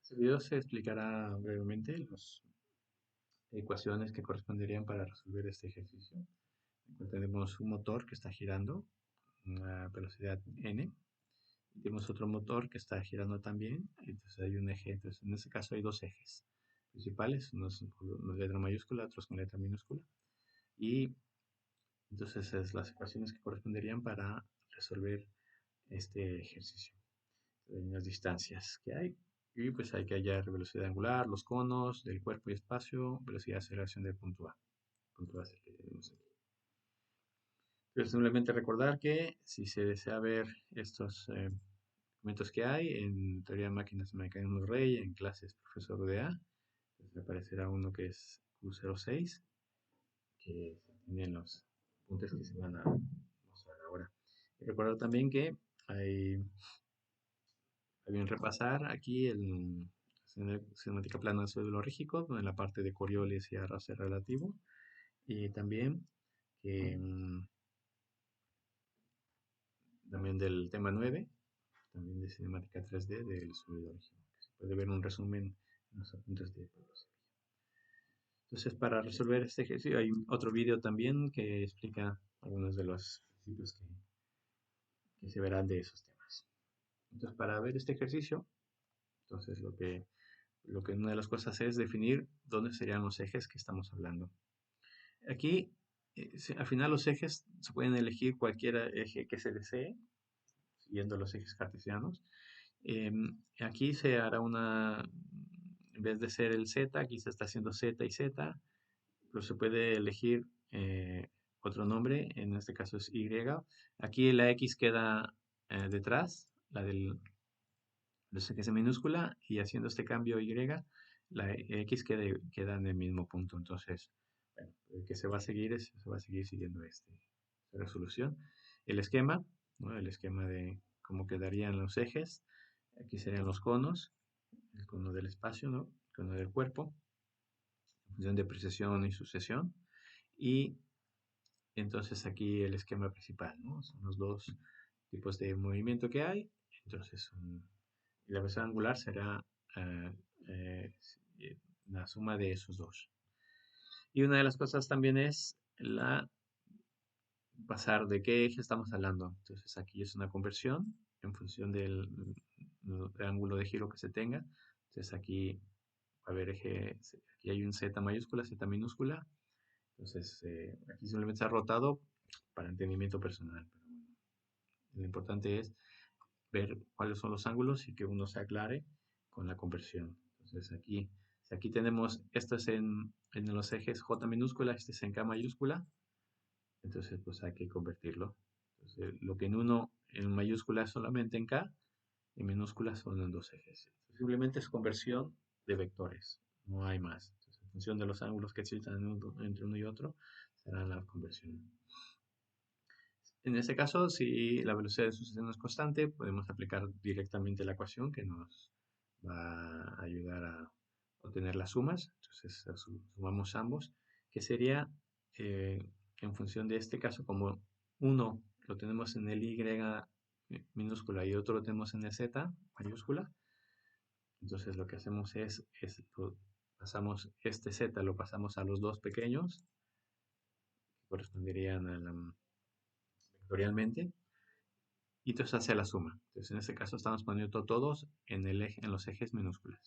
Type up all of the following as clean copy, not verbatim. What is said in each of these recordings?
Este video se explicará brevemente las ecuaciones que corresponderían para resolver este ejercicio. Tenemos un motor que está girando a velocidad n, y tenemos otro motor que está girando también, entonces hay un eje, entonces en este caso hay dos ejes principales, unos con letra mayúscula, otros con letra minúscula, y entonces es las ecuaciones que corresponderían para resolver este ejercicio en las distancias que hay. Y pues hay que hallar velocidad angular, los conos del cuerpo y espacio, velocidad de aceleración del punto A. Punto A es el que tenemos aquí. Pero simplemente recordar que si se desea ver estos documentos que hay en teoría de máquinas de mecanismos Rey, en clases profesor UDA, pues aparecerá uno que es Q06, que tienen los puntos que se van a mostrar ahora. Y recordar también que hay bien repasar aquí el cinemática plana de suelo rígido, en la parte de Coriolis y arrastre relativo, y también que, también del tema 9, también de cinemática 3D del sólido rígido. Se puede ver un resumen en los apuntes de Pablo. Entonces, para resolver este ejercicio, hay otro vídeo también que explica algunos de los principios que se verán de esos temas. Entonces, para ver este ejercicio, entonces lo que una de las cosas es definir dónde serían los ejes que estamos hablando. Aquí, al final los ejes se pueden elegir cualquier eje que se desee, siguiendo los ejes cartesianos. Aquí se hará en vez de ser el z, aquí se está haciendo z y z, pero se puede elegir otro nombre, en este caso es y. Aquí la x queda detrás, la del los ejes en minúscula, y haciendo este cambio y, la x queda en el mismo punto. Entonces, bueno, el que se va a seguir se va a seguir siguiendo esta resolución. El esquema, ¿no? El esquema de cómo quedarían los ejes. Aquí serían los conos, el cono del espacio, ¿no? El cono del cuerpo, en función de precesión y sucesión. Y entonces aquí el esquema principal, ¿no? Son los dos tipos de movimiento que hay. Entonces, la velocidad angular será eh, eh, la suma de esos dos. Y una de las cosas también es pasar de qué eje estamos hablando. Entonces aquí es una conversión en función del ángulo de giro que se tenga. Entonces aquí va a haber eje, aquí hay un Z mayúscula, Z minúscula. Entonces aquí simplemente se ha rotado para entendimiento personal. Pero bueno, lo importante es ver cuáles son los ángulos y que uno se aclare con la conversión. Entonces aquí, si aquí tenemos, esto es en los ejes J minúscula, este es en K mayúscula, entonces pues hay que convertirlo. Entonces, lo que en mayúscula es solamente en K, en minúscula son en dos ejes. Entonces, simplemente es conversión de vectores, no hay más. Entonces, en función de los ángulos que existan entre uno y otro, será la conversión. En este caso, si la velocidad de sucesión es constante, podemos aplicar directamente la ecuación que nos va a ayudar a obtener las sumas. Entonces, sumamos ambos, que sería en función de este caso, como uno lo tenemos en el y minúscula y otro lo tenemos en el z mayúscula. Entonces, lo que hacemos pasamos este z, lo pasamos a los dos pequeños, que corresponderían a vectorialmente, y entonces hace la suma. Entonces en este caso estamos poniendo todos en los ejes minúsculas.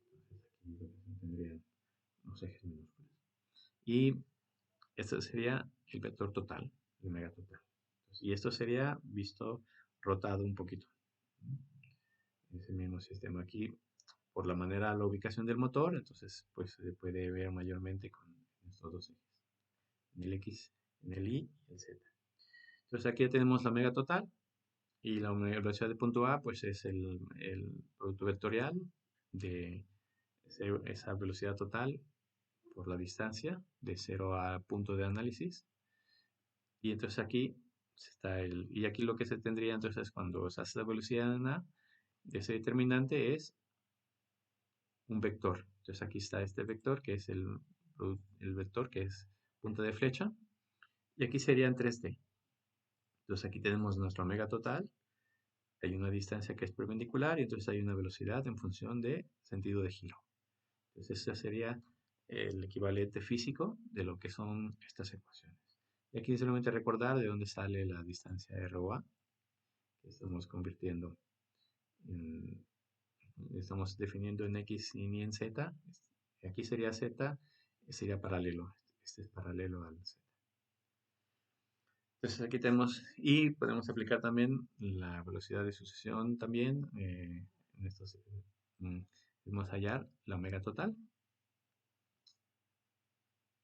Entonces aquí tendrían los ejes minúsculas. Y esto sería el vector total, el omega total. Entonces, y esto sería visto rotado un poquito. Ese mismo sistema aquí, por la manera, la ubicación del motor, entonces pues se puede ver mayormente con estos dos ejes. En el X, en el Y y el Z. Entonces aquí ya tenemos la omega total. Y la velocidad de punto A, pues es el producto vectorial de esa velocidad total por la distancia de 0 a punto de análisis. Y entonces aquí y aquí lo que se tendría entonces cuando se hace la velocidad en A, ese determinante es un vector. Entonces aquí está este vector que es el vector que es punta de flecha. Y aquí sería en 3D. Entonces aquí tenemos nuestra omega total hay una distancia que es perpendicular y entonces hay una velocidad en función de sentido de giro. Entonces ese sería el equivalente físico de lo que son estas ecuaciones. Y aquí solamente recordar de dónde sale la distancia ROA, que estamos convirtiendo en, estamos definiendo en X y en Z. Aquí sería Z, sería paralelo. Este es paralelo al Z. Entonces aquí tenemos, y podemos aplicar también la velocidad de sucesión también. En estos, podemos hallar la omega total.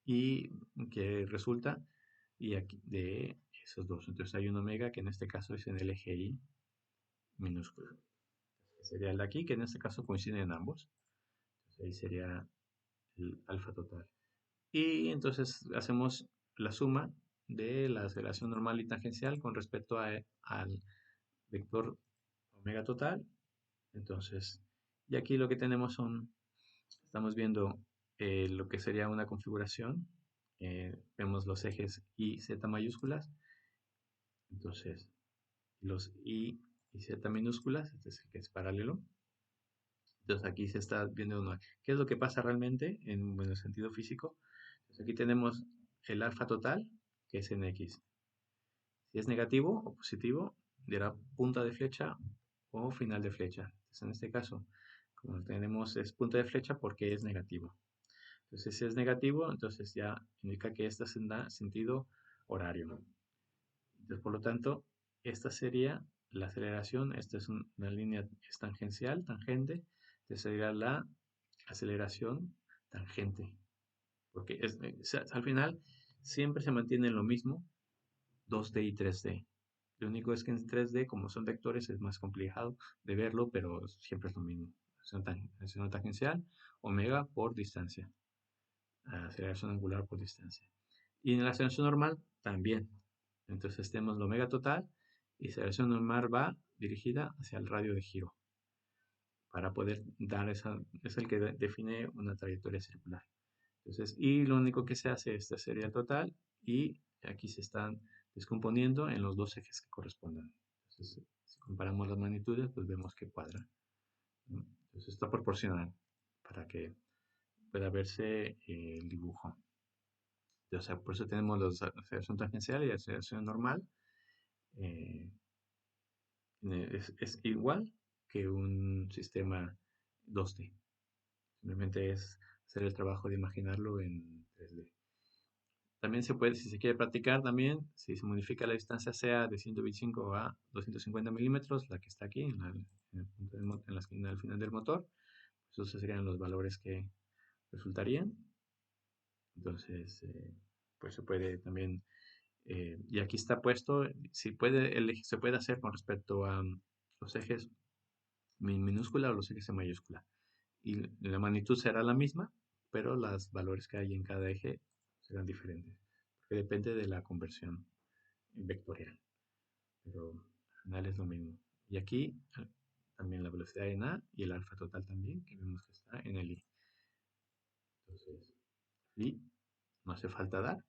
Y que resulta y aquí de esos dos. Entonces hay un omega que en este caso es en el eje Y minúsculo. Sería el de aquí, que en este caso coincide en ambos. Entonces ahí sería el alfa total. Y entonces hacemos la suma de la aceleración normal y tangencial con respecto al vector omega total. Entonces, y aquí lo que tenemos estamos viendo lo que sería una configuración. Vemos los ejes Y, Z mayúsculas. Entonces, los y Z minúsculas, este es el que es paralelo. Entonces aquí se está viendo qué es lo que pasa realmente en el sentido físico. Entonces aquí tenemos el alfa total, que es en X. Si es negativo o positivo, dirá punta de flecha o final de flecha. Entonces en este caso, como tenemos es punta de flecha porque es negativo. Entonces si es negativo, entonces ya indica que esta es en sentido horario. Entonces, por lo tanto, esta sería la aceleración, esta es una línea es tangencial, tangente, entonces sería la aceleración tangente, porque al final siempre se mantiene lo mismo 2D y 3D. Lo único es que en 3D, como son vectores, es más complicado de verlo, pero siempre es lo mismo. Aceleración tangencial, omega por distancia, aceleración angular por distancia. Y en la aceleración normal también. Entonces tenemos la omega total y la aceleración normal va dirigida hacia el radio de giro para poder dar es el que define una trayectoria circular. Entonces, y lo único que se hace, esta sería el total y aquí se están descomponiendo en los dos ejes que correspondan. Entonces, si comparamos las magnitudes, pues vemos que cuadra. Entonces, está proporcional para que pueda verse el dibujo. O sea, por eso tenemos la aceleración tangencial y la aceleración normal. eh, es igual que un sistema 2D. Simplemente es hacer el trabajo de imaginarlo en 3D. También se puede, si se quiere practicar, también, si se modifica la distancia sea de 125 a 250 milímetros, la que está aquí, en la esquina al final del motor, pues esos serían los valores que resultarían. Entonces, pues se puede también y aquí está puesto, si se puede hacer con respecto a los ejes minúscula o los ejes en mayúscula. Y la magnitud será la misma, pero los valores que hay en cada eje serán diferentes, porque depende de la conversión vectorial. Pero al final es lo mismo. Y aquí también la velocidad en A y el alfa total también, que vemos que está en el I. Entonces, y no hace falta dar.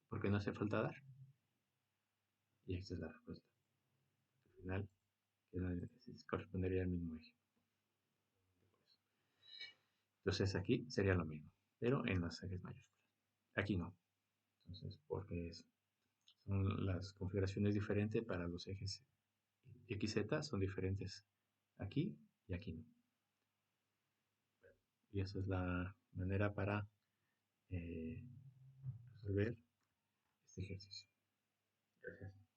¿Por qué no hace falta dar? Y esta es la respuesta. Al final correspondería al mismo eje. Entonces aquí sería lo mismo, pero en los ejes mayúsculas. Aquí no. Entonces, porque son las configuraciones diferentes para los ejes XZ, son diferentes aquí y aquí no. Y esa es la manera para resolver este ejercicio. Gracias.